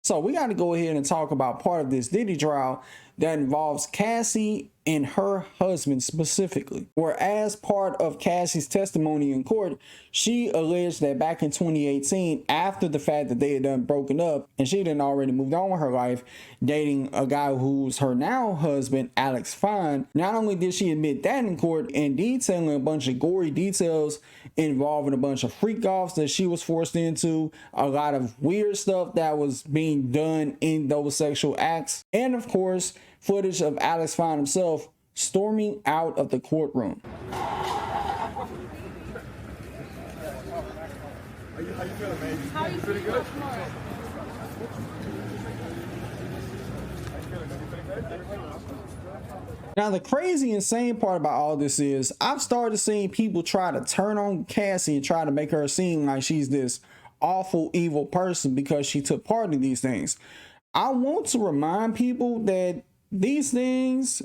So we got to go ahead and talk about part of this Diddy trial that involves Cassie and her husband specifically. Whereas part of Cassie's testimony in court, she alleged that back in 2018, after the fact that they had done broken up and she had already moved on with her life, dating a guy who's her now husband, Alex Fine, not only did she admit that in court and detailing a bunch of gory details involving a bunch of freak offs that she was forced into, a lot of weird stuff that was being done in those sexual acts, and of course, footage of Alex Fine himself storming out of the courtroom. How you feeling, baby? How you feeling? Good? Now, the crazy, insane part about all this is I've started seeing people try to turn on Cassie and try to make her seem like she's this awful, evil person because she took part in these things. I want to remind people that these things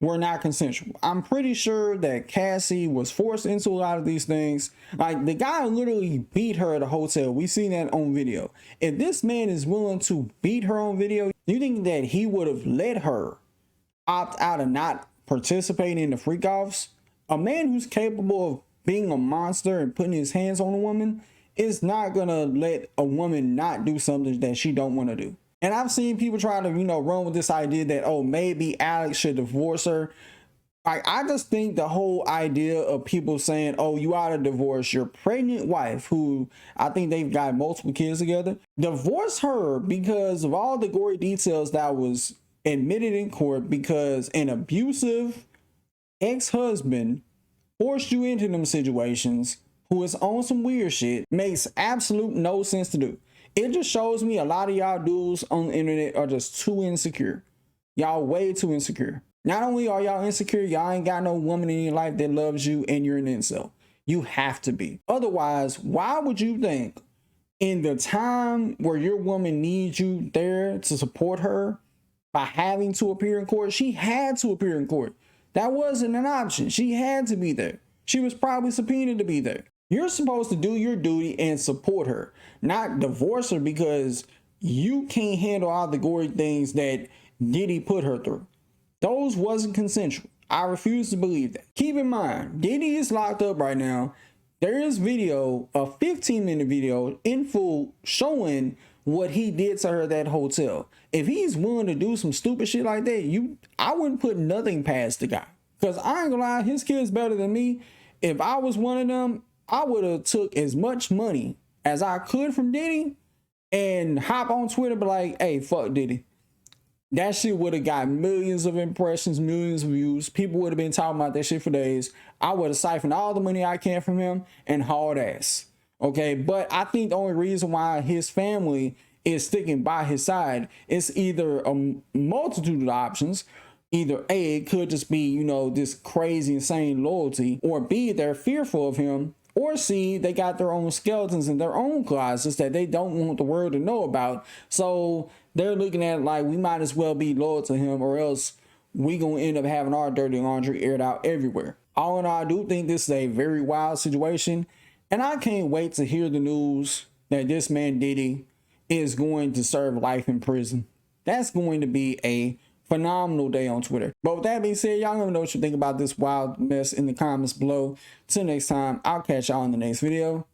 were not consensual. I'm pretty sure that Cassie was forced into a lot of these things. Like, the guy literally beat her at a hotel. We seen that on video. If this man is willing to beat her on video, you think that he would have let her opt out and not participating in the freak offs? A man who's capable of being a monster and putting his hands on a woman is not gonna let a woman not do something that she don't want to do. And I've seen people try to, run with this idea that, oh, maybe Alex should divorce her. I just think the whole idea of people saying, oh, you ought to divorce your pregnant wife, who I think they've got multiple kids together, divorce her because of all the gory details that was admitted in court, because an abusive ex-husband forced you into them situations, who is on some weird shit, makes absolute no sense to do. It just shows me a lot of y'all dudes on the internet are just too insecure. Y'all way too insecure. Not only are y'all insecure, y'all ain't got no woman in your life that loves you and you're an incel. You have to be. Otherwise, why would you think in the time where your woman needs you there to support her by having to appear in court? She had to appear in court. That wasn't an option. She had to be there. She was probably subpoenaed to be there. You're supposed to do your duty and support her, not divorce her because you can't handle all the gory things that Diddy put her through. Those wasn't consensual. I refuse to believe that. Keep in mind, Diddy is locked up right now. There is video, a 15-minute video in full showing what he did to her at that hotel. If he's willing to do some stupid shit like that, I wouldn't put nothing past the guy. Because I ain't gonna lie, his kid's better than me. If I was one of them, I would have took as much money as I could from Diddy and hop on Twitter and be like, hey, fuck Diddy. That shit would have got millions of impressions, millions of views. People would have been talking about that shit for days. I would have siphoned all the money I can from him and hauled ass. Okay, but I think the only reason why his family is sticking by his side is either a multitude of options. Either A, it could just be, this crazy, insane loyalty, or B, they're fearful of him, or C, they got their own skeletons in their own closets that they don't want the world to know about. So they're looking at it like, we might as well be loyal to him, or else we gonna end up having our dirty laundry aired out everywhere. All in all, I do think this is a very wild situation, and I can't wait to hear the news that this man Diddy is going to serve life in prison. That's going to be a phenomenal day on Twitter. But with that being said, y'all let me know what you think about this wild mess in the comments below. Till next time, I'll catch y'all in the next video.